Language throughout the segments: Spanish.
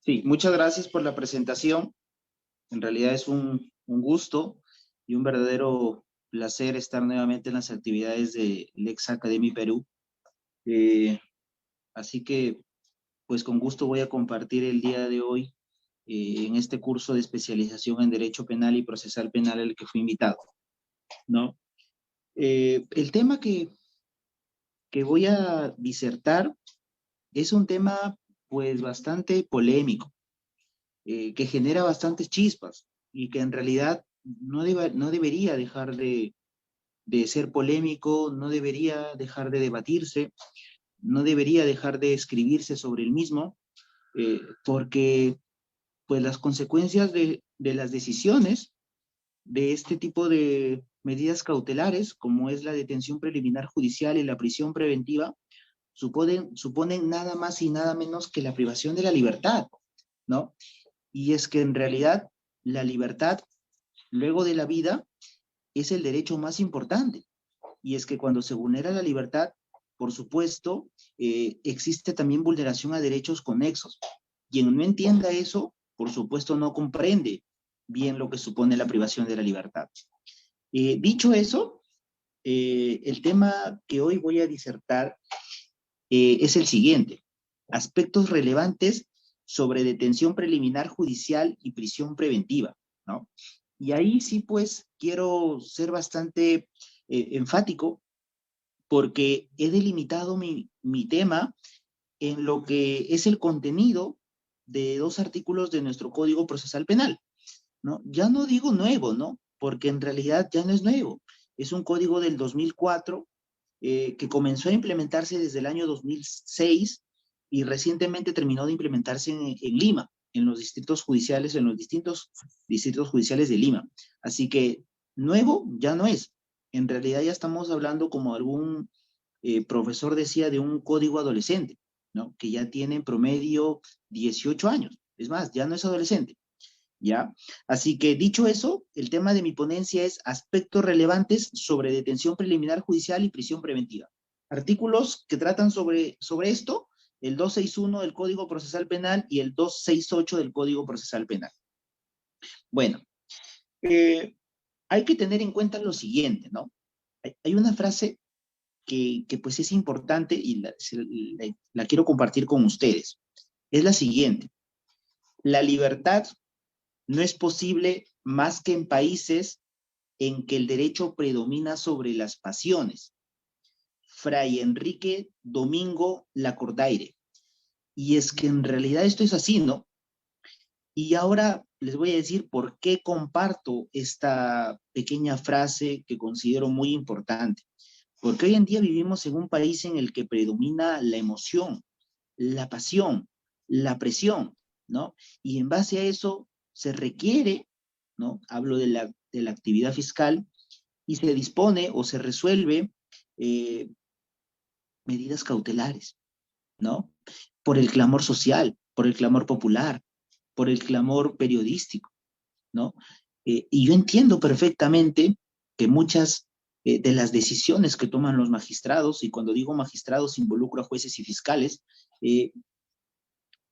Sí, muchas gracias por la presentación. En realidad es un gusto y un verdadero placer estar nuevamente en las actividades de Lex Academy Perú. Eh, Así que, pues con gusto voy a compartir el día de hoy en este curso de especialización en Derecho Penal y Procesal Penal al que fui invitado, ¿no? El tema que voy a disertar es un tema, pues, bastante polémico, que genera bastantes chispas y que en realidad no debería dejar de ser polémico, no debería dejar de debatirse, no debería dejar de escribirse sobre el mismo, porque pues las consecuencias de las decisiones de este tipo de medidas cautelares, como es la detención preliminar judicial y la prisión preventiva, suponen nada más y nada menos que la privación de la libertad, ¿no? Y es que en realidad la libertad luego de la vida es el derecho más importante. Y es que cuando se vulnera la libertad, por supuesto, existe también vulneración a derechos conexos. Quien no entienda eso, por supuesto, no comprende bien lo que supone la privación de la libertad. Dicho eso, el tema que hoy voy a disertar es el siguiente: aspectos relevantes sobre detención preliminar judicial y prisión preventiva, ¿no? Y ahí sí, pues, quiero ser bastante enfático porque he delimitado mi tema en lo que es el contenido de dos artículos de nuestro Código Procesal Penal, ¿no? Ya no digo nuevo, ¿no? Porque en realidad ya no es nuevo. Es un código del 2004 que comenzó a implementarse desde el año 2006 y recientemente terminó de implementarse en Lima, en los distritos judiciales, en los distintos distritos judiciales de Lima. Así que nuevo ya no es. En realidad ya estamos hablando, como algún profesor decía, de un código adolescente, ¿no? Que ya tiene en promedio 18 años. Es más, ya no es adolescente. ¿Ya? Así que dicho eso, el tema de mi ponencia es aspectos relevantes sobre detención preliminar judicial y prisión preventiva. Artículos que tratan sobre esto, el 261 del Código Procesal Penal y el 268 del Código Procesal Penal. Bueno, eh, hay que tener en cuenta lo siguiente, ¿no? Hay una frase que pues es importante y la quiero compartir con ustedes. Es la siguiente: la libertad no es posible más que en países en que el derecho predomina sobre las pasiones. Fray Enrique Domingo Lacordaire. Y es que en realidad esto es así, ¿no? Y ahora les voy a decir por qué comparto esta pequeña frase que considero muy importante. Porque hoy en día vivimos en un país en el que predomina la emoción, la pasión, la presión, ¿no? Y en base a eso se requiere, ¿no? Hablo de la actividad fiscal, y se dispone o se resuelve eh, medidas cautelares, ¿no? Por el clamor social, por el clamor popular, por el clamor periodístico, ¿no? Y yo entiendo perfectamente que muchas de las decisiones que toman los magistrados, y cuando digo magistrados involucro a jueces y fiscales, eh,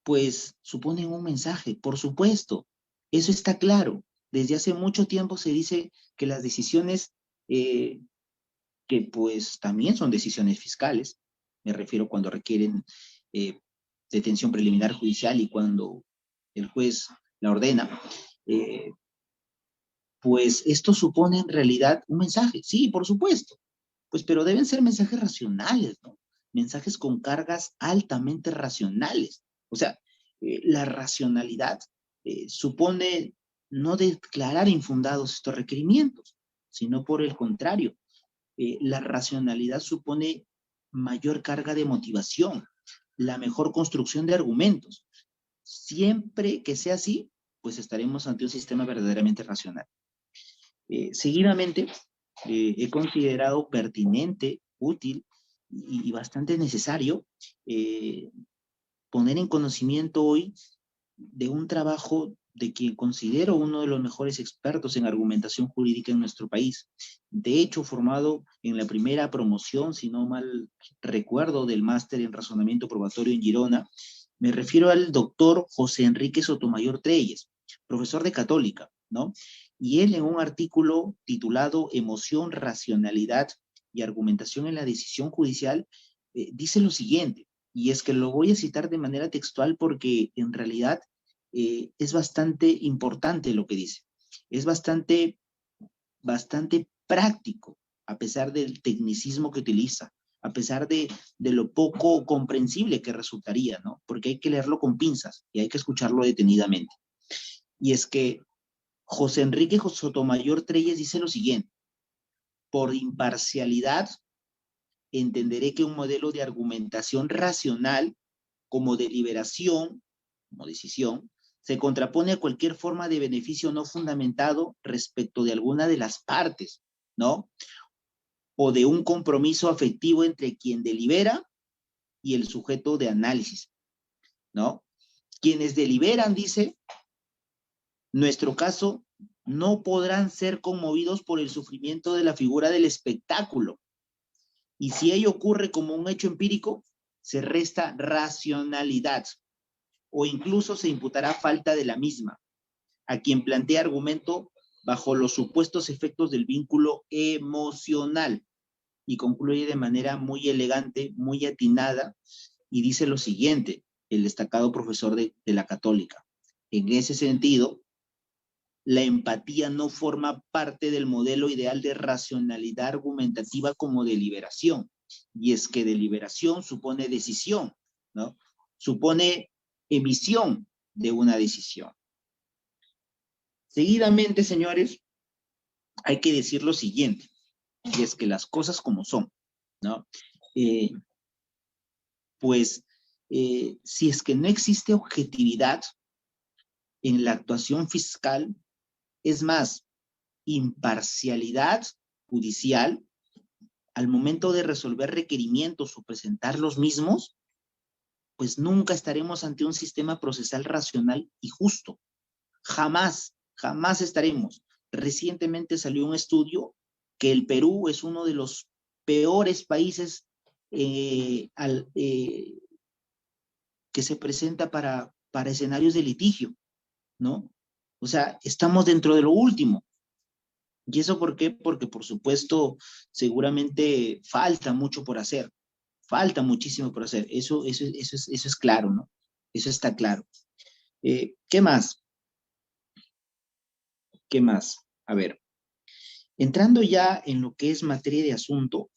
pues suponen un mensaje, por supuesto, eso está claro. Desde hace mucho tiempo se dice que las decisiones eh, que pues también son decisiones fiscales, me refiero cuando requieren eh, detención preliminar judicial y cuando el juez la ordena, eh, pues esto supone en realidad un mensaje, sí, por supuesto, pues pero deben ser mensajes racionales, ¿no? Mensajes con cargas altamente racionales. O sea, la racionalidad supone no declarar infundados estos requerimientos, sino por el contrario, la racionalidad supone mayor carga de motivación, la mejor construcción de argumentos. Siempre que sea así, pues estaremos ante un sistema verdaderamente racional. Seguidamente, he considerado pertinente, útil y bastante necesario poner en conocimiento hoy de un trabajo de quien considero uno de los mejores expertos en argumentación jurídica en nuestro país. De hecho, formado en la primera promoción, si no mal recuerdo, del máster en razonamiento probatorio en Girona, Me refiero al doctor José Enrique Sotomayor Treyes, profesor de Católica, ¿no? Y él en un artículo titulado Emoción, Racionalidad y Argumentación en la Decisión Judicial, dice lo siguiente, y es que lo voy a citar de manera textual porque en realidad es bastante importante lo que dice. Es bastante práctico, a pesar del tecnicismo que utiliza, a pesar de lo poco comprensible que resultaría, ¿no? Porque hay que leerlo con pinzas y hay que escucharlo detenidamente. Y es que José Enrique Sotomayor Treyes dice lo siguiente: por imparcialidad entenderé que un modelo de argumentación racional como deliberación, como decisión, se contrapone a cualquier forma de beneficio no fundamentado respecto de alguna de las partes, ¿no? O de un compromiso afectivo entre quien delibera y el sujeto de análisis, ¿no? Quienes deliberan, dice, nuestro caso, no podrán ser conmovidos por el sufrimiento de la figura del espectáculo. Y si ello ocurre como un hecho empírico, se resta racionalidad o incluso se imputará falta de la misma a quien plantea argumento bajo los supuestos efectos del vínculo emocional. Y concluye de manera muy elegante, muy atinada, y dice lo siguiente, el destacado profesor de la Católica: en ese sentido, la empatía no forma parte del modelo ideal de racionalidad argumentativa como deliberación. Y es que deliberación supone decisión, ¿no? Supone emisión de una decisión. Seguidamente, señores, hay que decir lo siguiente, y es que las cosas como son, ¿no? Si es que no existe objetividad en la actuación fiscal, es más, imparcialidad judicial al momento de resolver requerimientos o presentar los mismos, pues nunca estaremos ante un sistema procesal racional y justo. Jamás, jamás estaremos. Recientemente salió un estudio que el Perú es uno de los peores países que se presenta para escenarios de litigio, ¿no? O sea, estamos dentro de lo último. ¿Y eso por qué? Porque, por supuesto, seguramente falta mucho por hacer. Falta muchísimo por hacer. Eso es claro, ¿no? Eso está claro. ¿Qué más? ¿Qué más? A ver, entrando ya en lo que es materia de asunto,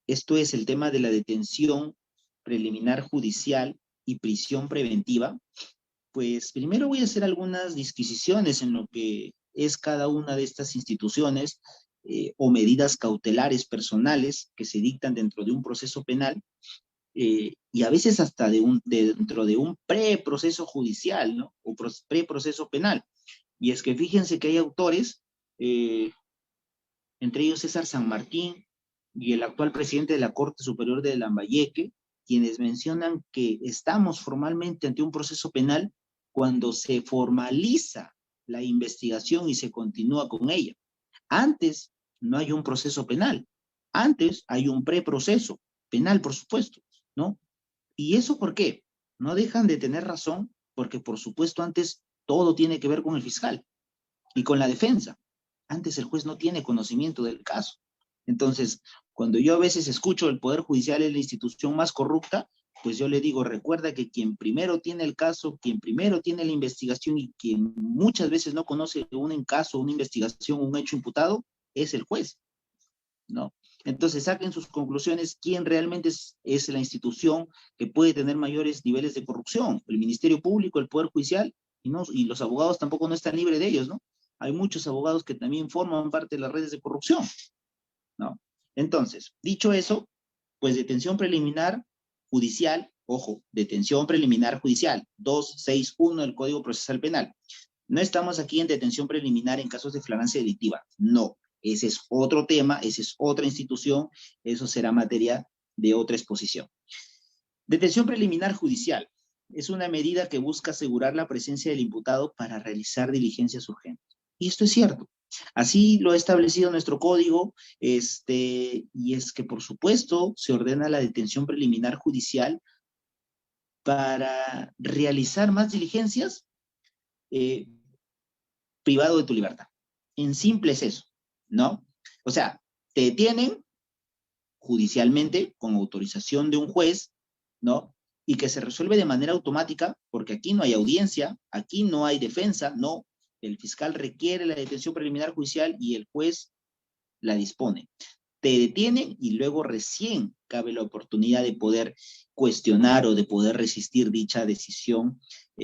esto es el tema de la detención preliminar judicial y prisión preventiva. Pues primero voy a hacer algunas disquisiciones en lo que es cada una de estas instituciones o medidas cautelares personales que se dictan dentro de un proceso penal y a veces hasta dentro de un preproceso judicial, ¿no? O preproceso penal. Y es que fíjense que hay autores, entre ellos César San Martín y el actual presidente de la Corte Superior de Lambayeque, quienes mencionan que estamos formalmente ante un proceso penal cuando se formaliza la investigación y se continúa con ella. Antes no hay un proceso penal, antes hay un preproceso penal, por supuesto, ¿no? ¿Y eso por qué? No dejan de tener razón, porque por supuesto antes todo tiene que ver con el fiscal y con la defensa. Antes el juez no tiene conocimiento del caso. Entonces, cuando yo a veces escucho el Poder Judicial es la institución más corrupta, pues yo le digo, recuerda que quien primero tiene el caso, quien primero tiene la investigación y quien muchas veces no conoce un caso, una investigación, un hecho imputado, es el juez, ¿no? Entonces saquen sus conclusiones, quién realmente es la institución que puede tener mayores niveles de corrupción, el Ministerio Público, el Poder Judicial, y los abogados tampoco no están libres de ellos, ¿no? Hay muchos abogados que también forman parte de las redes de corrupción, ¿no? Entonces, dicho eso, pues detención preliminar judicial, ojo, detención preliminar judicial, 261 del Código Procesal Penal. No estamos aquí en detención preliminar en casos de flagrancia delictiva, no. Ese es otro tema, esa es otra institución, eso será materia de otra exposición. Detención preliminar judicial es una medida que busca asegurar la presencia del imputado para realizar diligencias urgentes. Y esto es cierto. Así lo ha establecido nuestro código, y es que, por supuesto, se ordena la detención preliminar judicial para realizar más diligencias eh, privado de tu libertad. En simple es eso, ¿no? O sea, te detienen judicialmente con autorización de un juez, ¿no? Y que se resuelve de manera automática, porque aquí no hay audiencia, aquí no hay defensa, no. El fiscal requiere la detención preliminar judicial y el juez la dispone. Te detienen y luego recién cabe la oportunidad de poder cuestionar o de poder resistir dicha decisión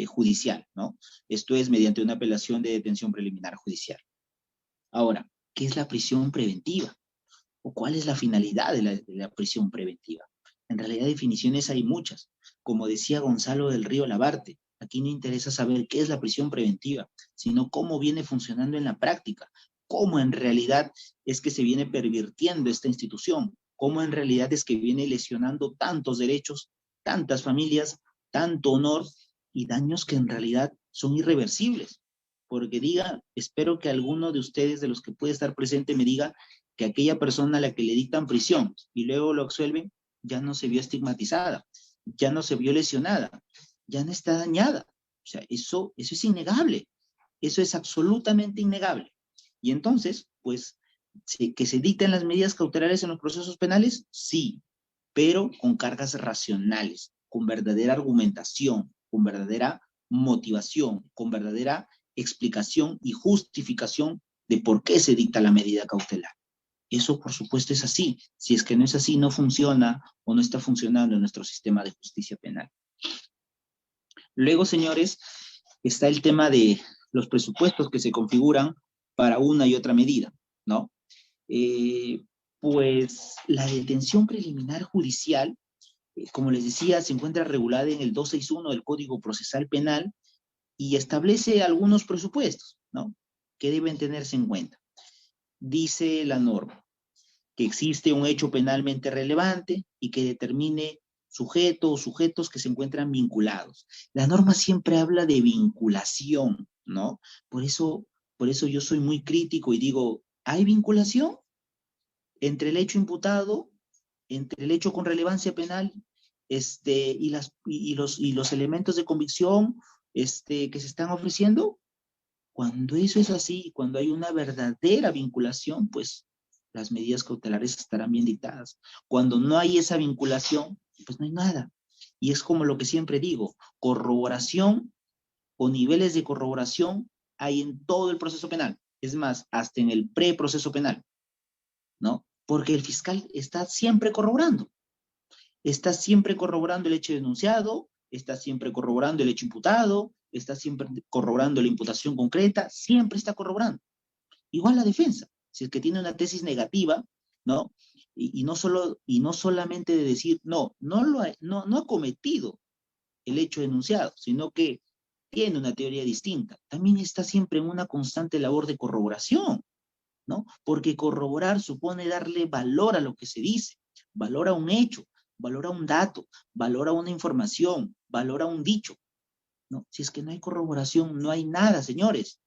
judicial, ¿no? Esto es mediante una apelación de detención preliminar judicial. Ahora, ¿qué es la prisión preventiva? ¿O cuál es la finalidad de la prisión preventiva? En realidad definiciones hay muchas. Como decía Gonzalo del Río Labarte, aquí no interesa saber qué es la prisión preventiva, sino cómo viene funcionando en la práctica, cómo en realidad es que se viene pervirtiendo esta institución, cómo en realidad es que viene lesionando tantos derechos, tantas familias, tanto honor y daños que en realidad son irreversibles. Porque diga, espero que alguno de ustedes, de los que puede estar presente, me diga que aquella persona a la que le dictan prisión y luego lo absuelven, ya no se vio estigmatizada, ya no se vio lesionada, ya no está dañada. O sea, eso es innegable, eso es absolutamente innegable. Y entonces, pues, sí, que se dicten las medidas cautelares en los procesos penales, sí, pero con cargas racionales, con verdadera argumentación, con verdadera motivación, con verdadera explicación y justificación de por qué se dicta la medida cautelar. Eso, por supuesto, es así. Si es que no es así, no funciona o no está funcionando en nuestro sistema de justicia penal. Luego, señores, está el tema de los presupuestos que se configuran para una y otra medida, ¿no? Eh, pues la detención preliminar judicial, como les decía, se encuentra regulada en el 261 del Código Procesal Penal y establece algunos presupuestos, ¿no? Que deben tenerse en cuenta. Dice la norma que existe un hecho penalmente relevante y que determine sujeto o sujetos que se encuentran vinculados. La norma siempre habla de vinculación, ¿no? Por eso yo soy muy crítico y digo, ¿hay vinculación entre el hecho imputado, entre el hecho con relevancia penal, y los elementos de convicción, que se están ofreciendo? Cuando eso es así, cuando hay una verdadera vinculación, pues las medidas cautelares estarán bien dictadas. Cuando no hay esa vinculación, pues no hay nada. Y es como lo que siempre digo, corroboración o niveles de corroboración hay en todo el proceso penal. Es más, hasta en el preproceso penal, ¿no? Porque el fiscal está siempre corroborando el hecho denunciado, está siempre corroborando el hecho imputado, está siempre corroborando la imputación concreta, siempre está corroborando. Igual la defensa, si es que tiene una tesis negativa, ¿no? Y no solamente de decir, no ha cometido el hecho denunciado, sino que tiene una teoría distinta. También está siempre en una constante labor de corroboración, ¿no? Porque corroborar supone darle valor a lo que se dice, valor a un hecho, valor a un dato, valor a una información, valor a un dicho, ¿no? Si es que no hay corroboración, no hay nada, señores,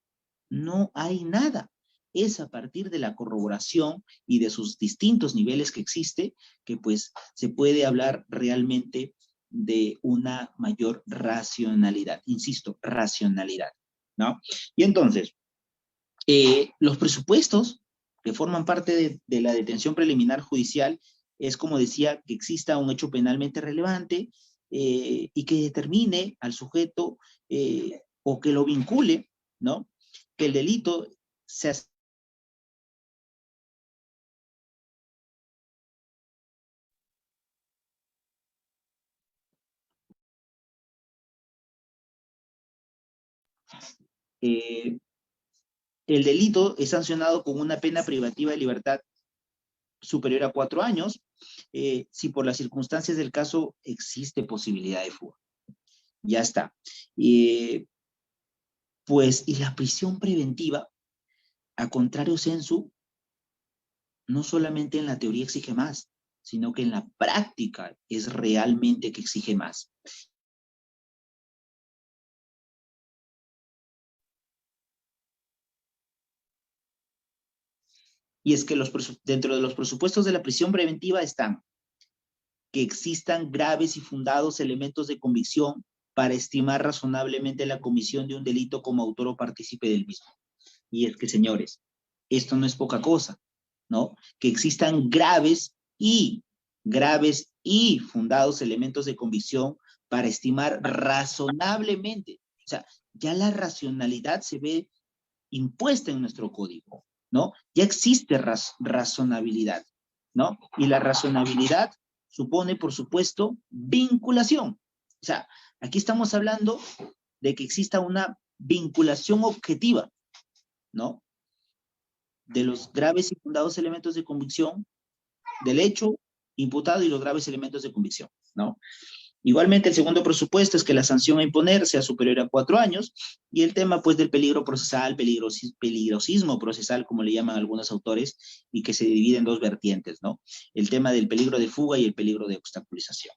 no hay nada. Es a partir de la corroboración y de sus distintos niveles que existe que pues se puede hablar realmente de una mayor racionalidad, insisto, racionalidad, ¿no? Y entonces, los presupuestos que forman parte de la detención preliminar judicial es, como decía, que exista un hecho penalmente relevante y que determine al sujeto o que lo vincule, ¿no? Que el delito se hace. Eh, el delito es sancionado con una pena privativa de libertad superior a 4 años, si por las circunstancias del caso existe posibilidad de fuga. Ya está. Pues, y la prisión preventiva, a contrario sensu, no solamente en la teoría exige más, sino que en la práctica es realmente que exige más. Y es que dentro de los presupuestos de la prisión preventiva están que existan graves y fundados elementos de convicción para estimar razonablemente la comisión de un delito como autor o partícipe del mismo. Y es que, señores, esto no es poca cosa, ¿no? Que existan graves y fundados elementos de convicción para estimar razonablemente. O sea, ya la racionalidad se ve impuesta en nuestro código, ¿no? Ya existe razonabilidad, ¿no? Y la razonabilidad supone, por supuesto, vinculación. O sea, aquí estamos hablando de que exista una vinculación objetiva, ¿no? De los graves y fundados elementos de convicción, del hecho imputado y los graves elementos de convicción, ¿no? Igualmente, el segundo presupuesto es que la sanción a imponer sea superior a 4 años, y el tema, pues, del peligro procesal, peligrosismo procesal, como le llaman algunos autores, y que se divide en dos vertientes, ¿no? El tema del peligro de fuga y el peligro de obstaculización.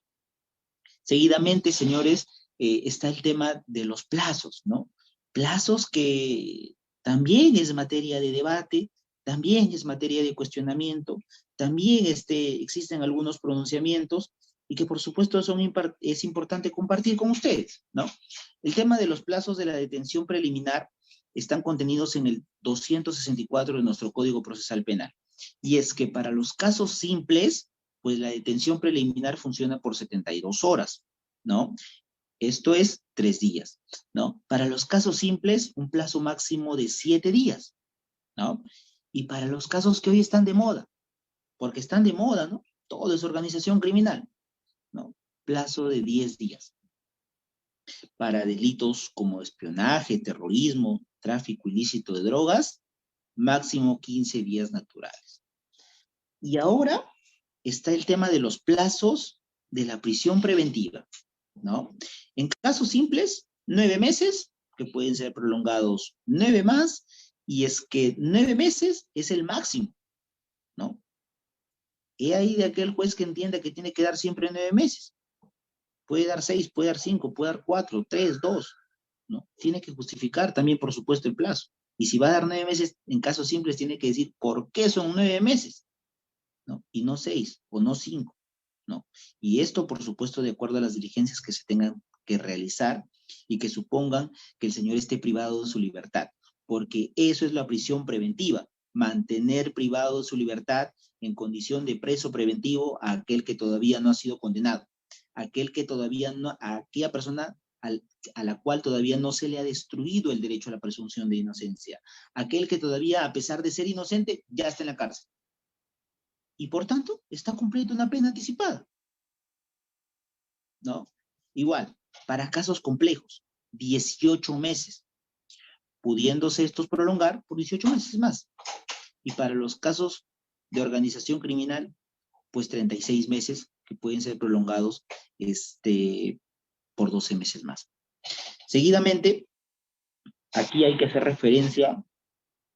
Seguidamente, señores, está el tema de los plazos, ¿no? Plazos que también es materia de debate, también es materia de cuestionamiento, también existen algunos pronunciamientos y que por supuesto es importante compartir con ustedes, ¿no? El tema de los plazos de la detención preliminar están contenidos en el 264 de nuestro Código Procesal Penal. Y es que para los casos simples, pues la detención preliminar funciona por 72 horas, ¿no? Esto es 3 días, ¿no? Para los casos simples, un plazo máximo de 7 días, ¿no? Y para los casos que hoy están de moda, porque están de moda, ¿no? Todo es organización criminal, ¿no? Plazo de 10 días. Para delitos como espionaje, terrorismo, tráfico ilícito de drogas, máximo 15 días naturales. Y ahora está el tema de los plazos de la prisión preventiva, ¿no? En casos simples, 9 meses, que pueden ser prolongados 9 más, y es que 9 meses es el máximo, ¿no? He ahí de aquel juez que entienda que tiene que dar siempre 9 meses. Puede dar 6, puede dar 5, puede dar 4, 3, 2, ¿no? Tiene que justificar también, por supuesto, el plazo. Y si va a dar 9 meses, en casos simples tiene que decir por qué son 9 meses, ¿no? Y no 6 o no 5, ¿no? Y esto, por supuesto, de acuerdo a las diligencias que se tengan que realizar y que supongan que el señor esté privado de su libertad, porque eso es la prisión preventiva, mantener privado de su libertad en condición de preso preventivo a aquel que todavía no ha sido condenado, aquel que todavía no, a aquella persona a la cual todavía no se le ha destruido el derecho a la presunción de inocencia, aquel que todavía, a pesar de ser inocente, ya está en la cárcel. Y por tanto, está cumpliendo una pena anticipada, ¿no? Igual, para casos complejos, 18 meses, pudiéndose estos prolongar por 18 meses más. Y para los casos de organización criminal, pues 36 meses que pueden ser prolongados por 12 meses más. Seguidamente, aquí hay que hacer referencia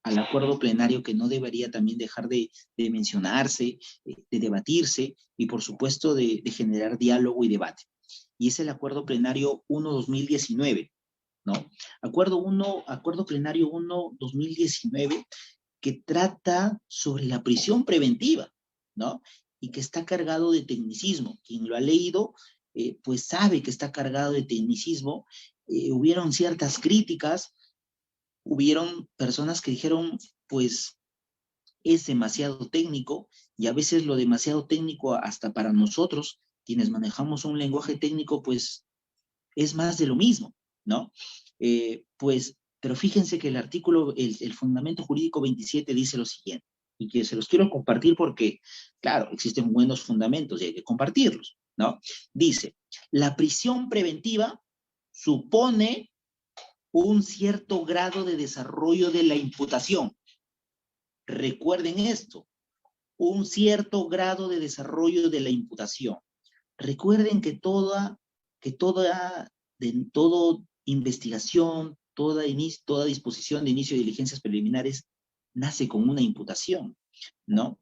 al acuerdo plenario que no debería también dejar de mencionarse, de debatirse y por supuesto de generar diálogo y debate. Y es el acuerdo plenario 1-2019, ¿no? Acuerdo plenario 1-2019 que trata sobre la prisión preventiva, ¿no? Y que está cargado de tecnicismo. Quien lo ha leído, pues sabe que está cargado de tecnicismo. Hubieron ciertas críticas, hubieron personas que dijeron, pues, es demasiado técnico, y a veces lo demasiado técnico hasta para nosotros, quienes manejamos un lenguaje técnico, pues, es más de lo mismo, ¿no? Pero fíjense que el fundamento jurídico 27 dice lo siguiente, y que se los quiero compartir porque, claro, existen buenos fundamentos y hay que compartirlos, ¿no? Dice, la prisión preventiva supone un cierto grado de desarrollo de la imputación. Recuerden esto, un cierto grado de desarrollo de la imputación. Recuerden que toda investigación, toda disposición de inicio de diligencias preliminares nace con una imputación, ¿no?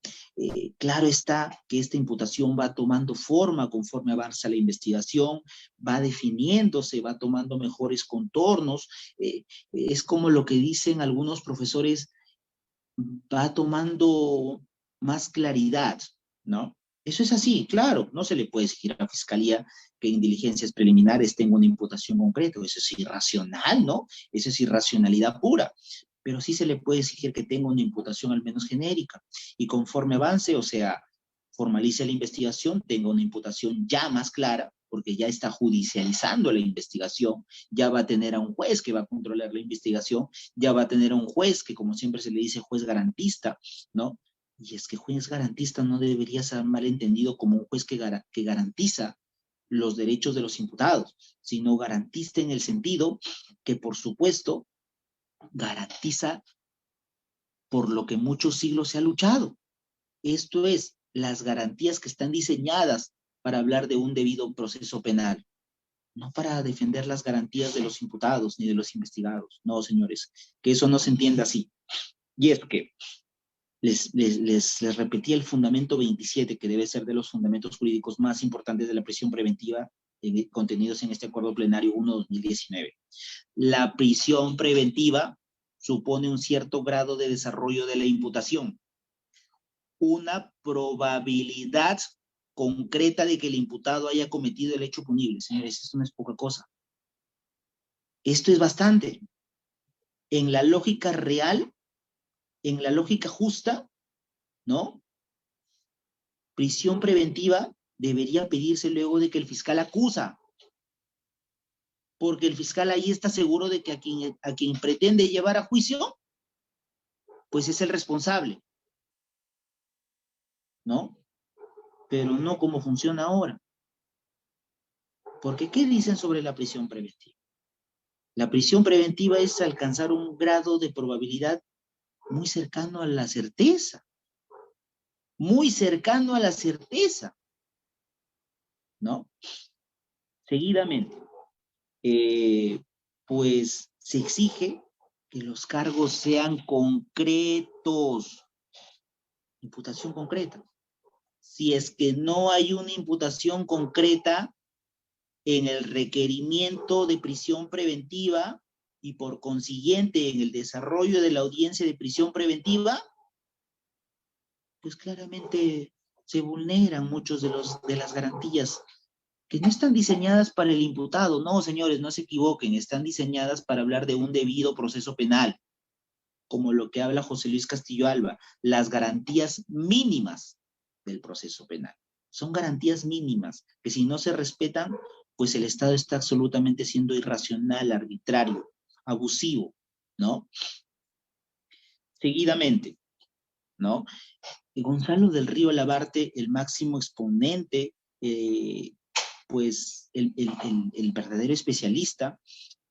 Claro está que esta imputación va tomando forma conforme avanza la investigación, va definiéndose, va tomando mejores contornos, es como lo que dicen algunos profesores, va tomando más claridad, ¿no? Eso es así, claro, no se le puede exigir a la Fiscalía que en diligencias preliminares tenga una imputación concreta, eso es irracional, ¿no? Eso es irracionalidad pura, pero sí se le puede exigir que tenga una imputación al menos genérica, y conforme avance, o sea, formalice la investigación, tenga una imputación ya más clara, porque ya está judicializando la investigación, ya va a tener a un juez que va a controlar la investigación, ya va a tener a un juez que, como siempre se le dice, juez garantista, ¿no? Y es que juez garantista no debería ser malentendido como un juez que garantiza los derechos de los imputados, sino garantista en el sentido que, por supuesto, garantiza por lo que muchos siglos se ha luchado. Esto es, las garantías que están diseñadas para hablar de un debido proceso penal, no para defender las garantías de los imputados ni de los investigados. No, señores, que eso no se entienda así. Y es que les repetí el fundamento 27, que debe ser de los fundamentos jurídicos más importantes de la prisión preventiva contenidos en este acuerdo plenario 1/2019. La prisión preventiva supone un cierto grado de desarrollo de la imputación, una probabilidad concreta de que el imputado haya cometido el hecho punible. Señores, esto no es poca cosa. Esto es bastante. En la lógica real, en la lógica justa, ¿no? Prisión preventiva debería pedirse luego de que el fiscal acusa, porque el fiscal ahí está seguro de que a quien pretende llevar a juicio, pues es el responsable, ¿no? Pero no como funciona ahora. Porque, ¿qué dicen sobre la prisión preventiva? La prisión preventiva es alcanzar un grado de probabilidad muy cercano a la certeza, muy cercano a la certeza, ¿no? Seguidamente, pues se exige que los cargos sean concretos, imputación concreta. Si es que no hay una imputación concreta en el requerimiento de prisión preventiva y por consiguiente en el desarrollo de la audiencia de prisión preventiva, pues claramente se vulneran muchos de las garantías que no están diseñadas para el imputado. No, señores, no se equivoquen, están diseñadas para hablar de un debido proceso penal, como lo que habla José Luis Castillo Alba, las garantías mínimas del proceso penal. Son garantías mínimas que si no se respetan, pues el Estado está absolutamente siendo irracional, arbitrario, abusivo, ¿no? Seguidamente, ¿no? Gonzalo del Río Labarte, el máximo exponente, pues el verdadero especialista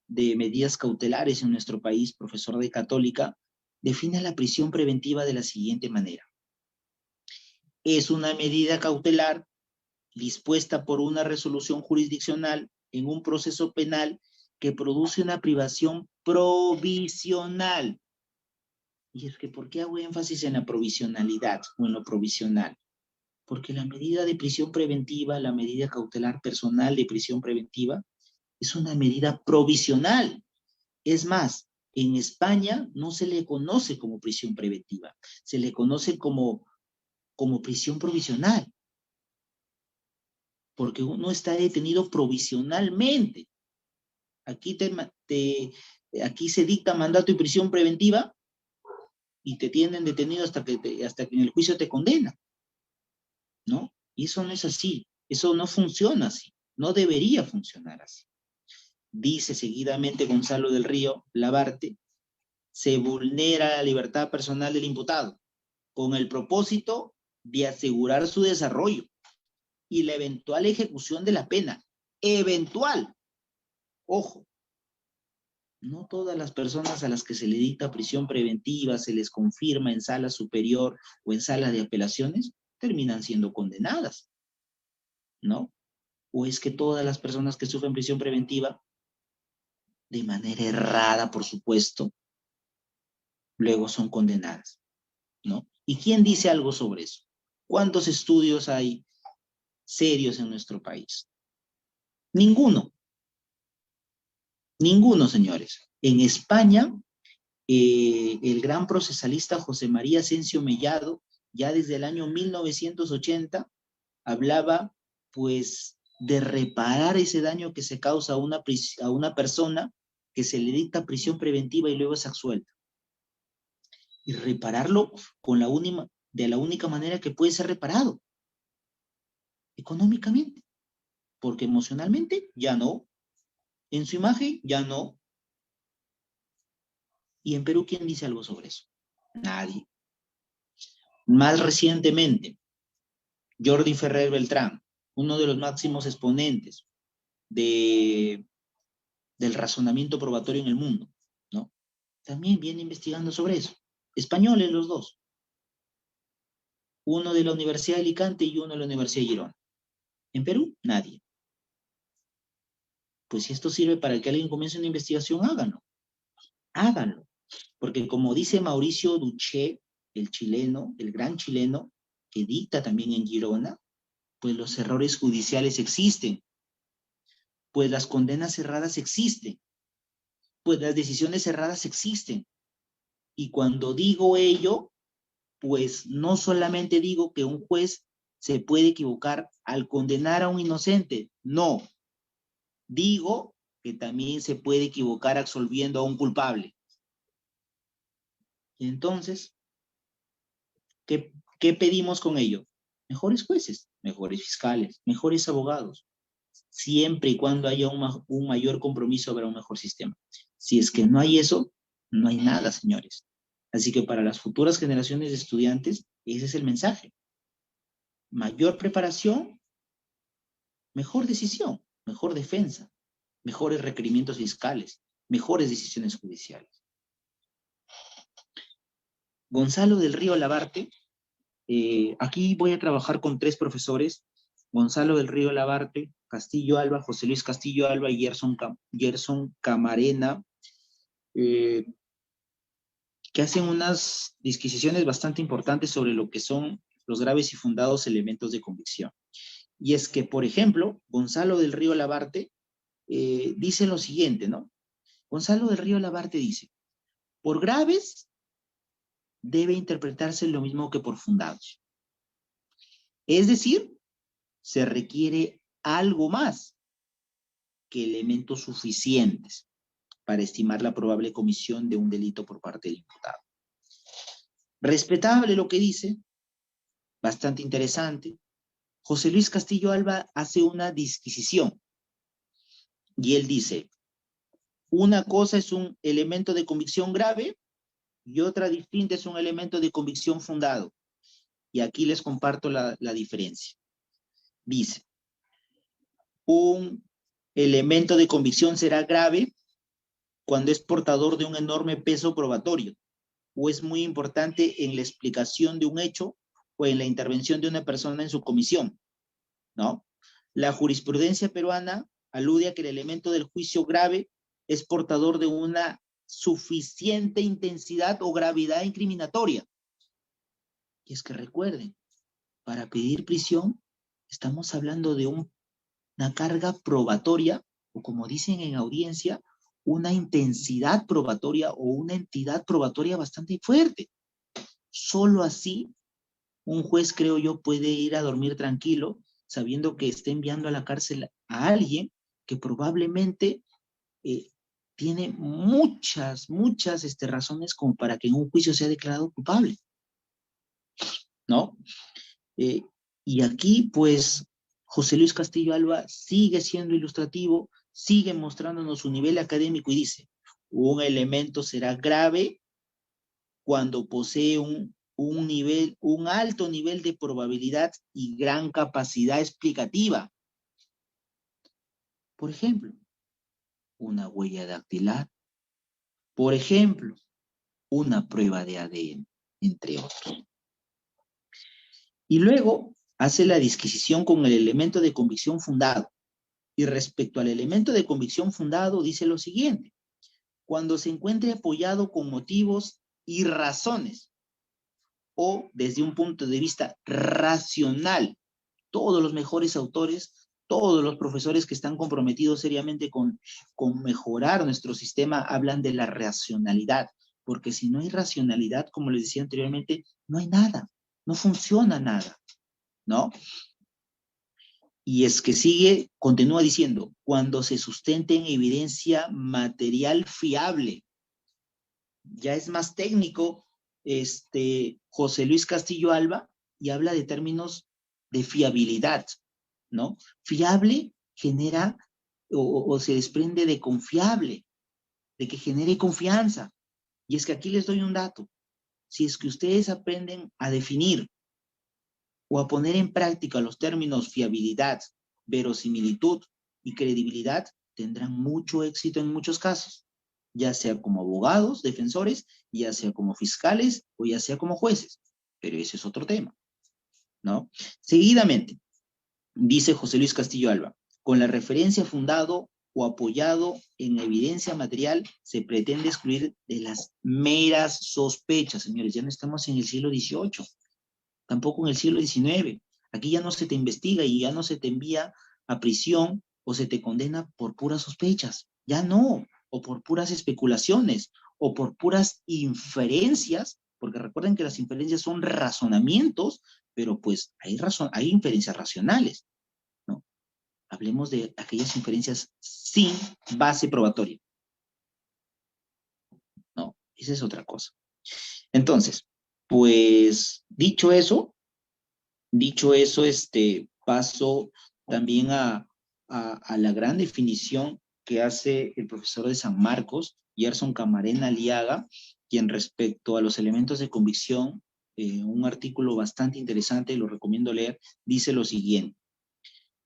de medidas cautelares en nuestro país, profesor de Católica, define la prisión preventiva de la siguiente manera. Es una medida cautelar dispuesta por una resolución jurisdiccional en un proceso penal que produce una privación provisional. Y es que, ¿por qué hago énfasis en la provisionalidad o en lo provisional? Porque la medida de prisión preventiva, la medida cautelar personal de prisión preventiva, es una medida provisional. Es más, en España no se le conoce como prisión preventiva, se le conoce como prisión provisional, porque uno está detenido provisionalmente. Aquí, aquí se dicta mandato y prisión preventiva y te tienen detenido hasta que en el juicio te condena, ¿no? Y eso no es así, eso no funciona así, no debería funcionar así. Dice seguidamente Gonzalo del Río Labarte, se vulnera la libertad personal del imputado con el propósito de asegurar su desarrollo y la eventual ejecución de la pena. Eventual. Ojo, no todas las personas a las que se le dicta prisión preventiva, se les confirma en sala superior o en sala de apelaciones, terminan siendo condenadas, ¿no? O es que todas las personas que sufren prisión preventiva, de manera errada, por supuesto, luego son condenadas, ¿no? ¿Y quién dice algo sobre eso? ¿Cuántos estudios hay serios en nuestro país? Ninguno. Ninguno, señores. En España, el gran procesalista José María Asensio Mellado, ya desde el año 1980, hablaba pues de reparar ese daño que se causa a una persona que se le dicta prisión preventiva y luego es absuelta. Y repararlo de la única manera que puede ser reparado, económicamente, porque emocionalmente ya no, en su imagen ya no. ¿Y en Perú quién dice algo sobre eso? Nadie. Más recientemente, Jordi Ferrer Beltrán, uno de los máximos exponentes del razonamiento probatorio en el mundo, ¿no? También viene investigando sobre eso. Españoles los dos. Uno de la Universidad de Alicante y uno de la Universidad de Girona. En Perú, nadie. Pues si esto sirve para que alguien comience una investigación, háganlo. Háganlo. Porque como dice Mauricio Duché, el chileno, el gran chileno, que dicta también en Girona, pues los errores judiciales existen, pues las condenas cerradas existen, pues las decisiones cerradas existen. Y cuando digo ello, pues no solamente digo que un juez se puede equivocar al condenar a un inocente, no. Digo que también se puede equivocar absolviendo a un culpable. Entonces, ¿qué pedimos con ello? Mejores jueces, mejores fiscales, mejores abogados, siempre y cuando haya un mayor compromiso para un mejor sistema. Si es que no hay eso, no hay nada, señores. Así que para las futuras generaciones de estudiantes, ese es el mensaje. Mayor preparación, mejor decisión, mejor defensa, mejores requerimientos fiscales, mejores decisiones judiciales. Gonzalo del Río Labarte, aquí voy a trabajar con 3 profesores, Gonzalo del Río Labarte, Castillo Alba, José Luis Castillo Alba y Gerson Camarena, que hacen unas disquisiciones bastante importantes sobre lo que son los graves y fundados elementos de convicción. Y es que, por ejemplo, Gonzalo del Río Labarte dice lo siguiente, ¿no? Gonzalo del Río Labarte dice, por graves debe interpretarse lo mismo que por fundados. Es decir, se requiere algo más que elementos suficientes para estimar la probable comisión de un delito por parte del imputado. Respetable lo que dice, bastante interesante. José Luis Castillo Alba hace una disquisición y él dice, una cosa es un elemento de convicción grave y otra distinta es un elemento de convicción fundado. Y aquí les comparto la diferencia. Dice, un elemento de convicción será grave cuando es portador de un enorme peso probatorio o es muy importante en la explicación de un hecho o en la intervención de una persona en su comisión, ¿no? La jurisprudencia peruana alude a que el elemento del juicio grave es portador de una suficiente intensidad o gravedad incriminatoria. Y es que recuerden, para pedir prisión estamos hablando de una carga probatoria, o como dicen en audiencia, una intensidad probatoria o una entidad probatoria bastante fuerte. Solo así un juez, creo yo, puede ir a dormir tranquilo sabiendo que está enviando a la cárcel a alguien que probablemente tiene muchas razones como para que en un juicio sea declarado culpable, ¿no? Y aquí, pues, José Luis Castillo Alba sigue siendo ilustrativo, sigue mostrándonos su nivel académico y dice, un elemento será grave cuando posee un alto nivel de probabilidad y gran capacidad explicativa. Por ejemplo, una huella dactilar. Por ejemplo, una prueba de ADN, entre otros. Y luego hace la disquisición con el elemento de convicción fundado. Y respecto al elemento de convicción fundado, dice lo siguiente. Cuando se encuentre apoyado con motivos y razones, o desde un punto de vista racional, todos los mejores autores, todos los profesores que están comprometidos seriamente con mejorar nuestro sistema hablan de la racionalidad, porque si no hay racionalidad, como les decía anteriormente, no hay nada, no funciona nada, ¿no? Y es que sigue, continúa diciendo, cuando se sustente en evidencia material fiable. Ya es más técnico, José Luis Castillo Alba, y habla de términos de fiabilidad, ¿no? Fiable genera o se desprende de confiable, de que genere confianza. Y es que aquí les doy un dato. Si es que ustedes aprenden a definir o a poner en práctica los términos fiabilidad, verosimilitud y credibilidad, tendrán mucho éxito en muchos casos, ya sea como abogados, defensores, ya sea como fiscales o ya sea como jueces. Pero ese es otro tema, ¿no? Seguidamente, dice José Luis Castillo Alba, con la referencia fundado o apoyado en evidencia material, se pretende excluir de las meras sospechas, señores. Ya no estamos en el siglo XVIII, tampoco en el siglo XIX. Aquí ya no se te investiga y ya no se te envía a prisión o se te condena por puras sospechas. Ya no, o por puras especulaciones, o por puras inferencias, porque recuerden que las inferencias son razonamientos, pero pues hay inferencias racionales, ¿no? Hablemos de aquellas inferencias sin base probatoria, ¿no? Esa es otra cosa. Entonces, pues, dicho eso, paso también a la gran definición que hace el profesor de San Marcos, Gerson Camarena Aliaga, quien respecto a los elementos de convicción, un artículo bastante interesante, lo recomiendo leer, dice lo siguiente,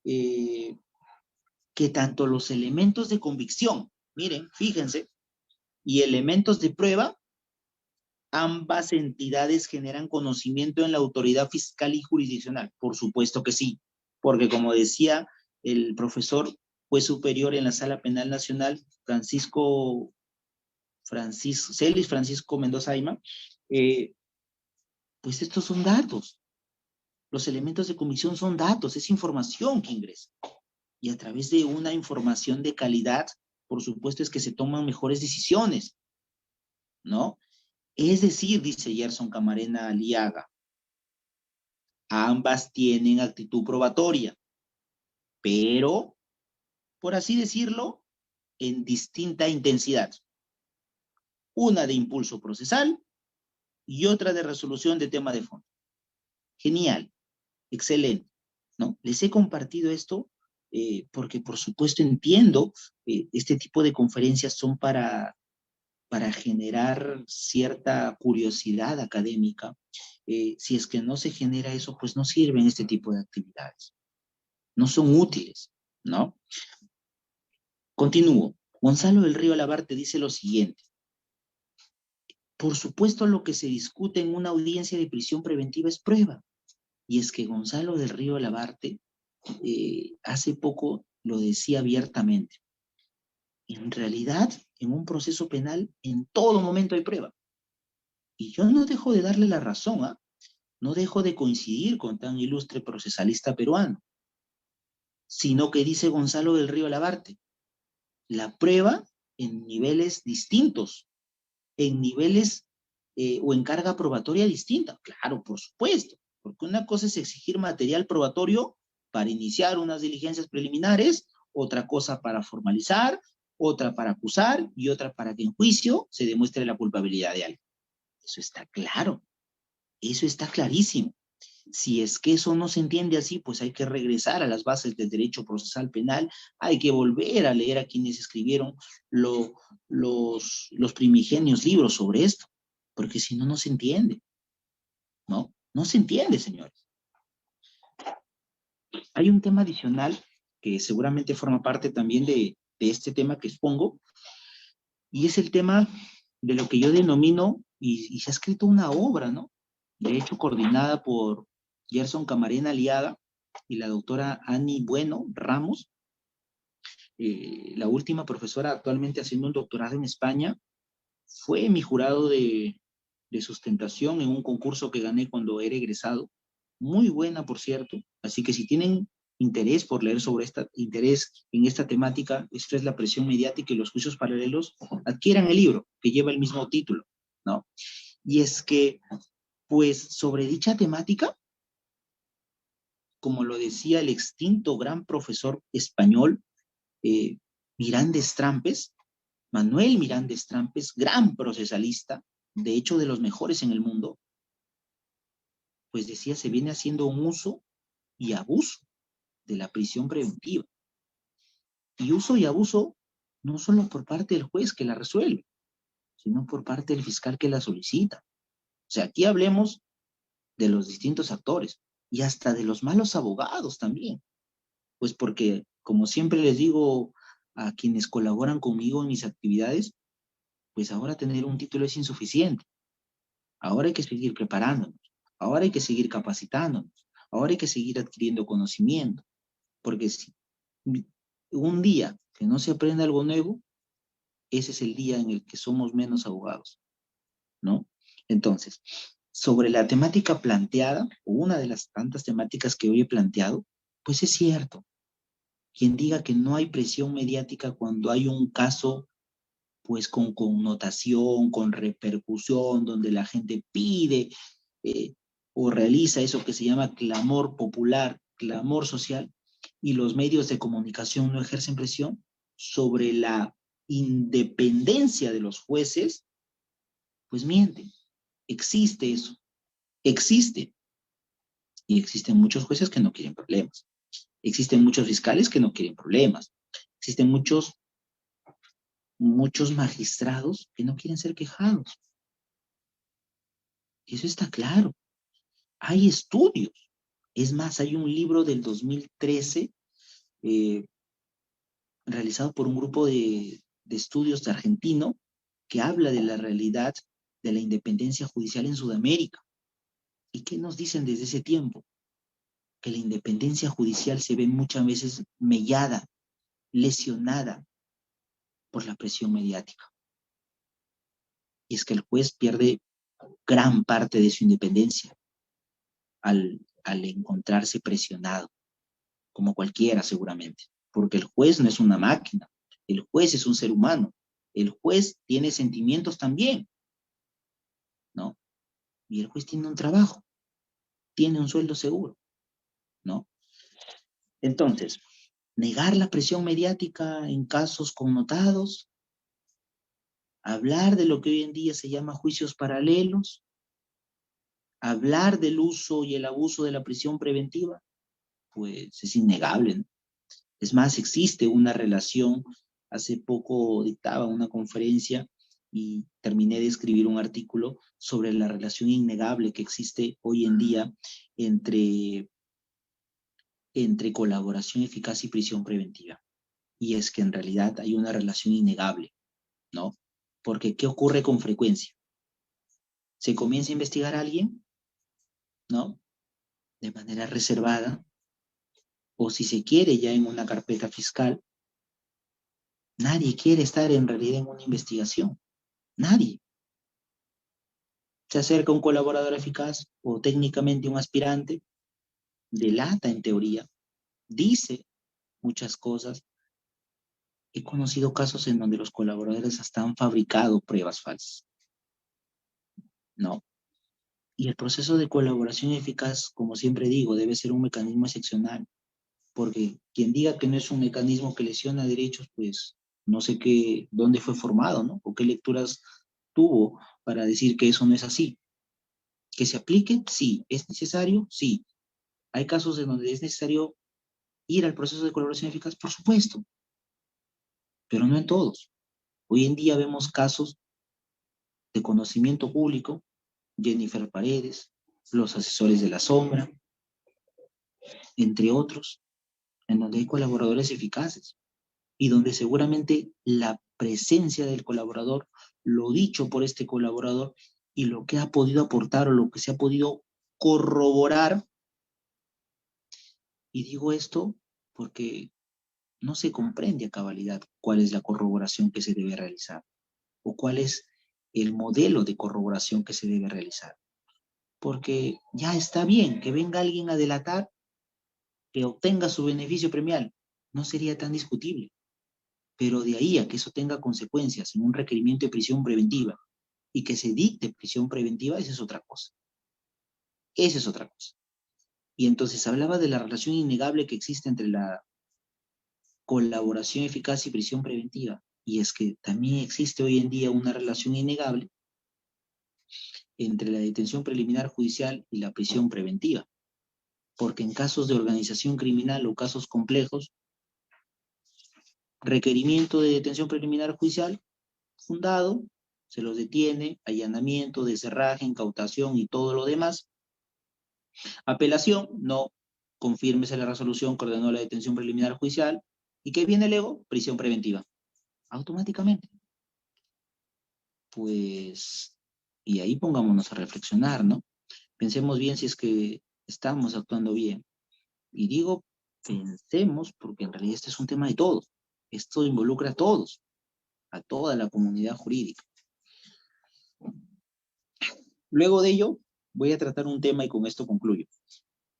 que tanto los elementos de convicción, miren, fíjense, y elementos de prueba, ambas entidades generan conocimiento en la autoridad fiscal y jurisdiccional. Por supuesto que sí, porque como decía el profesor juez superior en la Sala Penal Nacional, Celis Francisco Mendoza Aima, pues estos son datos. Los elementos de comisión son datos, es información que ingresa. Y a través de una información de calidad, por supuesto, es que se toman mejores decisiones, ¿no? Es decir, dice Gerson Camarena Aliaga, ambas tienen actitud probatoria, pero, por así decirlo, en distinta intensidad. Una de impulso procesal y otra de resolución de tema de fondo. Genial, excelente, ¿no? Les he compartido esto porque, por supuesto, entiendo, este tipo de conferencias son para generar cierta curiosidad académica. Si es que no se genera eso, pues no sirven este tipo de actividades. No son útiles, ¿no? Continúo. Gonzalo del Río Labarte dice lo siguiente. Por supuesto, lo que se discute en una audiencia de prisión preventiva es prueba. Y es que Gonzalo del Río Labarte hace poco lo decía abiertamente. En realidad, en un proceso penal, en todo momento hay prueba. Y yo no dejo de darle la razón, ¿ah? No dejo de coincidir con tan ilustre procesalista peruano, sino que dice Gonzalo del Río Labarte, la prueba en niveles distintos, en niveles o en carga probatoria distinta. Claro, por supuesto, porque una cosa es exigir material probatorio para iniciar unas diligencias preliminares, otra cosa para formalizar, otra para acusar y otra para que en juicio se demuestre la culpabilidad de alguien. Eso está claro, eso está clarísimo. Si es que eso no se entiende así, pues hay que regresar a las bases del derecho procesal penal, hay que volver a leer a quienes escribieron los primigenios libros sobre esto, porque si no, no se entiende, ¿no? No se entiende, señores. Hay un tema adicional que seguramente forma parte también de este tema que expongo, y es el tema de lo que yo denomino, y se ha escrito una obra, ¿no? De hecho, coordinada por Gerson Camarena Aliaga y la doctora Ani Bueno Ramos, la última profesora actualmente haciendo un doctorado en España, fue mi jurado de sustentación en un concurso que gané cuando era egresado. Muy buena, por cierto. Así que si tienen interés por leer sobre interés en esta temática, esto es la presión mediática y los juicios paralelos, adquieran el libro que lleva el mismo título. ¿no? Y es que, pues, sobre dicha temática, como lo decía el extinto gran profesor español, eh, Miranda Trampes, Manuel Miranda Trampes, gran procesalista, de hecho de los mejores en el mundo, pues decía, se viene haciendo un uso y abuso de la prisión preventiva. Y uso y abuso no solo por parte del juez que la resuelve, sino por parte del fiscal que la solicita. O sea, aquí hablemos de los distintos actores y hasta de los malos abogados también. Pues porque, como siempre les digo a quienes colaboran conmigo en mis actividades, pues ahora tener un título es insuficiente. Ahora hay que seguir preparándonos. Ahora hay que seguir capacitándonos. Ahora hay que seguir adquiriendo conocimiento. Porque si un día que no se aprende algo nuevo, ese es el día en el que somos menos abogados, ¿no? Entonces, sobre la temática planteada, o una de las tantas temáticas que hoy he planteado, pues es cierto. Quien diga que no hay presión mediática cuando hay un caso, pues con connotación, con repercusión, donde la gente pide eh, o realiza eso que se llama clamor popular, clamor social, y los medios de comunicación no ejercen presión sobre la independencia de los jueces, pues mienten. Existe eso, existe. Y existen muchos jueces que no quieren problemas. Existen muchos fiscales que no quieren problemas. Existen muchos magistrados que no quieren ser quejados. Eso está claro. Hay estudios. Es más, hay un libro del 2013 eh, realizado por un grupo de estudios de argentino que habla de la realidad de la independencia judicial en Sudamérica. ¿Y qué nos dicen desde ese tiempo? Que la independencia judicial se ve muchas veces mellada, lesionada por la presión mediática. Y es que el juez pierde gran parte de su independencia al encontrarse presionado, como cualquiera seguramente, porque el juez no es una máquina, el juez es un ser humano, el juez tiene sentimientos también, ¿no? Y el juez tiene un trabajo, tiene un sueldo seguro, ¿no? Entonces, negar la presión mediática en casos connotados, hablar de lo que hoy en día se llama juicios paralelos, hablar del uso y el abuso de la prisión preventiva, pues es innegable, ¿no? Es más, existe una relación. Hace poco dictaba una conferencia y terminé de escribir un artículo sobre la relación innegable que existe hoy en día entre, entre colaboración eficaz y prisión preventiva. Y es que en realidad hay una relación innegable, ¿no? Porque ¿qué ocurre con frecuencia? Se comienza a investigar a alguien, ¿no? De manera reservada, o si se quiere ya en una carpeta fiscal. Nadie quiere estar en realidad en una investigación. Nadie. Se acerca un colaborador eficaz o técnicamente un aspirante, delata en teoría, dice muchas cosas. He conocido casos en donde los colaboradores hasta han fabricado pruebas falsas. No. Y el proceso de colaboración eficaz, como siempre digo, debe ser un mecanismo excepcional, porque quien diga que no es un mecanismo que lesiona derechos, pues no sé dónde fue formado, ¿no? O qué lecturas tuvo para decir que eso no es así. ¿Que se aplique? Sí. ¿Es necesario? Sí. ¿Hay casos en donde es necesario ir al proceso de colaboración eficaz? Por supuesto, pero no en todos. Hoy en día vemos casos de conocimiento público, Jennifer Paredes, los asesores de la sombra, entre otros, en donde hay colaboradores eficaces y donde seguramente la presencia del colaborador, lo dicho por este colaborador y lo que ha podido aportar o lo que se ha podido corroborar. Y digo esto porque no se comprende a cabalidad cuál es la corroboración que se debe realizar o cuál es el modelo de corroboración que se debe realizar. Porque ya está bien que venga alguien a delatar, que obtenga su beneficio premial, no sería tan discutible. Pero de ahí a que eso tenga consecuencias en un requerimiento de prisión preventiva y que se dicte prisión preventiva, esa es otra cosa. Esa es otra cosa. Y entonces hablaba de la relación innegable que existe entre la colaboración eficaz y prisión preventiva. Y es que también existe hoy en día una relación innegable entre la detención preliminar judicial y la prisión preventiva. Porque en casos de organización criminal o casos complejos, requerimiento de detención preliminar judicial fundado, se los detiene, allanamiento, descerraje, incautación y todo lo demás. Apelación, no, confírmese la resolución que ordenó la detención preliminar judicial. ¿Y qué viene luego? Prisión preventiva. Automáticamente. Pues, y ahí pongámonos a reflexionar, ¿no? Pensemos bien si es que estamos actuando bien. Y digo, pensemos, porque en realidad este es un tema de todos. Esto involucra a todos, a toda la comunidad jurídica. Luego de ello, voy a tratar un tema y con esto concluyo.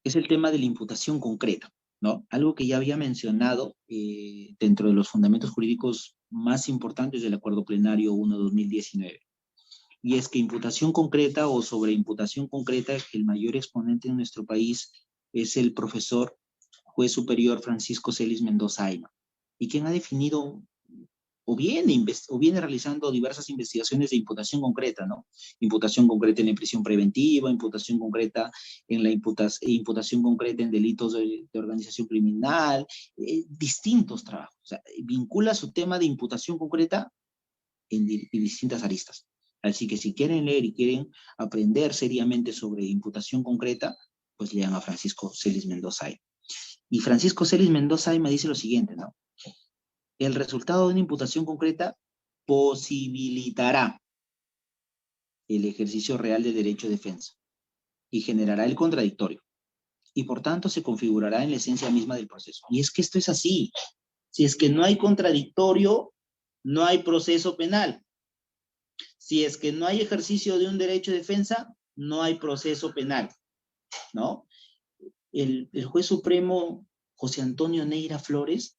Es el tema de la imputación concreta, ¿no? Algo que ya había mencionado dentro de los fundamentos jurídicos más importantes del Acuerdo Plenario 1/2019. Y es que imputación concreta o sobreimputación concreta, el mayor exponente en nuestro país es el profesor juez superior Francisco Celis Mendoza Ayma, y quien ha definido o viene realizando diversas investigaciones de imputación concreta, ¿no? Imputación concreta en la prisión preventiva, imputación concreta en la imputación concreta en delitos de organización criminal, distintos trabajos. O sea, vincula su tema de imputación concreta en distintas aristas. Así que si quieren leer y quieren aprender seriamente sobre imputación concreta, pues lean a Francisco Celis Mendoza Ayma. Y Francisco Celis Mendoza Ayma dice lo siguiente, ¿no? El resultado de una imputación concreta posibilitará el ejercicio real de derecho de defensa y generará el contradictorio. Y por tanto se configurará en la esencia misma del proceso. Y es que esto es así. Si es que no hay contradictorio, no hay proceso penal. Si es que no hay ejercicio de un derecho de defensa, no hay proceso penal, ¿no? El juez supremo José Antonio Neira Flores,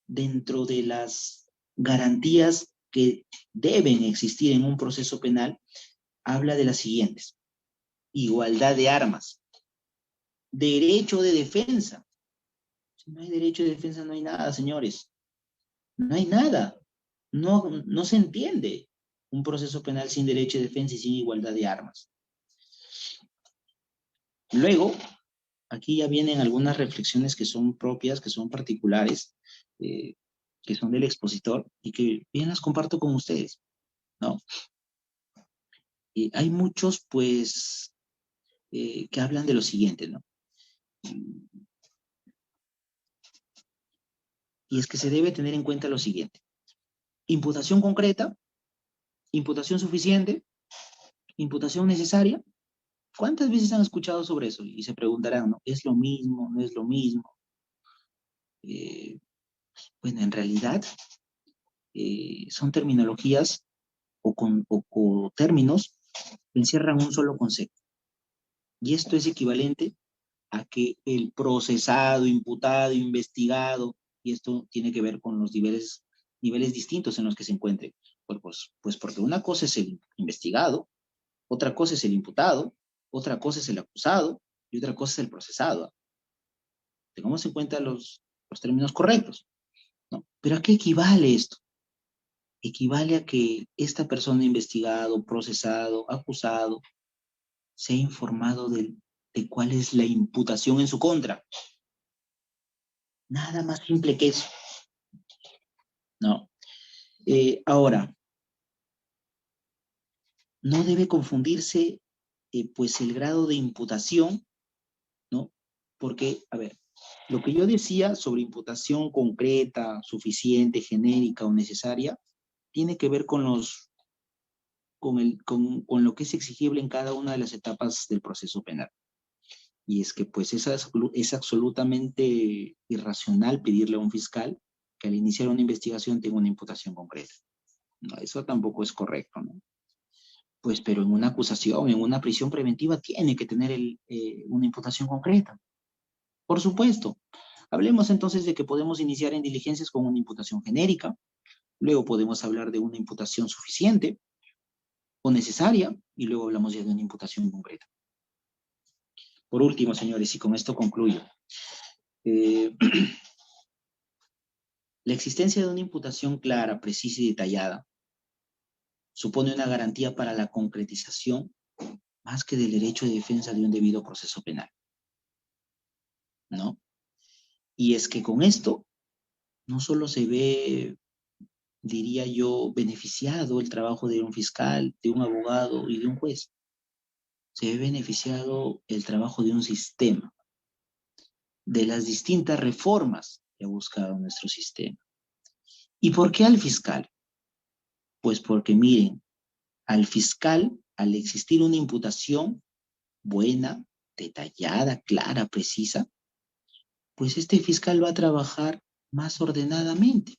dentro de las garantías que deben existir en un proceso penal, habla de las siguientes: igualdad de armas, derecho de defensa. Si no hay derecho de defensa, no hay nada, señores. No hay nada. No se entiende un proceso penal sin derecho de defensa y sin igualdad de armas. Luego, aquí ya vienen algunas reflexiones que son propias, que son particulares, que son del expositor y que bien las comparto con ustedes, ¿no? Hay muchos, pues, que hablan de lo siguiente, ¿no? Y es que se debe tener en cuenta lo siguiente: imputación concreta, imputación suficiente, imputación necesaria. ¿Cuántas veces han escuchado sobre eso? Y se preguntarán, ¿no? ¿Es lo mismo? ¿No es lo mismo? Bueno, en realidad son terminologías o términos que encierran un solo concepto. Y esto es equivalente a que el procesado, imputado, investigado, y esto tiene que ver con los niveles distintos en los que se encuentre. Pues porque una cosa es el investigado, otra cosa es el imputado, otra cosa es el acusado y otra cosa es el procesado. Tengamos en cuenta los términos correctos, ¿no? Pero ¿a qué equivale esto? Equivale a que esta persona investigado, procesado, acusado, se ha informado de cuál es la imputación en su contra. Nada más simple que eso, ¿no? Ahora, no debe confundirse pues el grado de imputación, ¿no? Porque, a ver, lo que yo decía sobre imputación concreta, suficiente, genérica o necesaria, tiene que ver con lo que es exigible en cada una de las etapas del proceso penal. Y es que pues es absolutamente irracional pedirle a un fiscal que al iniciar una investigación tenga una imputación concreta. No, eso tampoco es correcto, ¿no? Pues, pero en una acusación, en una prisión preventiva, tiene que tener una imputación concreta. Por supuesto. Hablemos entonces de que podemos iniciar en diligencias con una imputación genérica, luego podemos hablar de una imputación suficiente, o necesaria, y luego hablamos ya de una imputación concreta. Por último, señores, y con esto concluyo, la existencia de una imputación clara, precisa y detallada supone una garantía para la concretización más que del derecho de defensa de un debido proceso penal, ¿no? Y es que con esto no solo se ve, diría yo, beneficiado el trabajo de un fiscal, de un abogado y de un juez, se ve beneficiado el trabajo de un sistema, de las distintas reformas que ha buscado nuestro sistema. ¿Y por qué al fiscal? Pues porque miren, al fiscal, al existir una imputación buena, detallada, clara, precisa, pues este fiscal va a trabajar más ordenadamente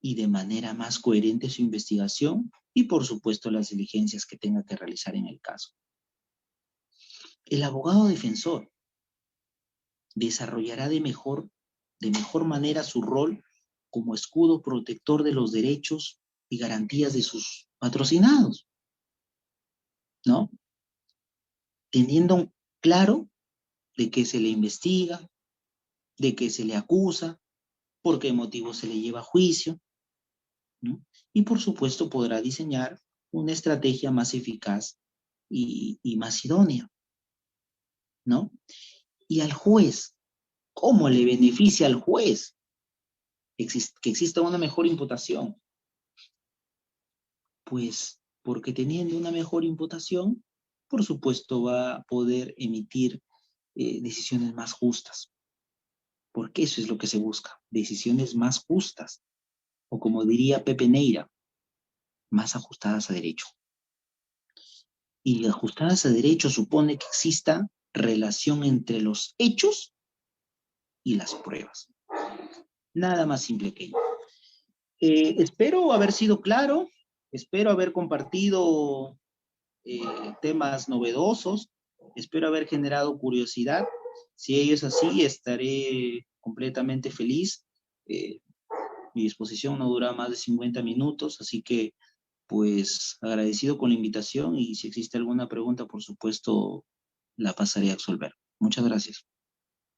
y de manera más coherente su investigación y, por supuesto, las diligencias que tenga que realizar en el caso. El abogado defensor desarrollará de mejor manera su rol como escudo protector de los derechos y garantías de sus patrocinados, ¿no? Teniendo claro de qué se le investiga, de qué se le acusa, por qué motivo se le lleva a juicio, ¿no? Y por supuesto podrá diseñar una estrategia más eficaz y más idónea, ¿no? Y al juez, ¿cómo le beneficia al juez que exista una mejor imputación? Pues porque teniendo una mejor imputación, por supuesto va a poder emitir decisiones más justas, porque eso es lo que se busca, decisiones más justas, o como diría Pepe Neira, más ajustadas a derecho. Y ajustadas a derecho supone que exista relación entre los hechos y las pruebas. Nada más simple que ello. Espero haber sido claro, espero haber compartido temas novedosos, espero haber generado curiosidad. Si ello es así, estaré completamente feliz. Mi disposición no dura más de 50 minutos, así que pues agradecido con la invitación y si existe alguna pregunta, por supuesto, la pasaré a resolver. Muchas gracias.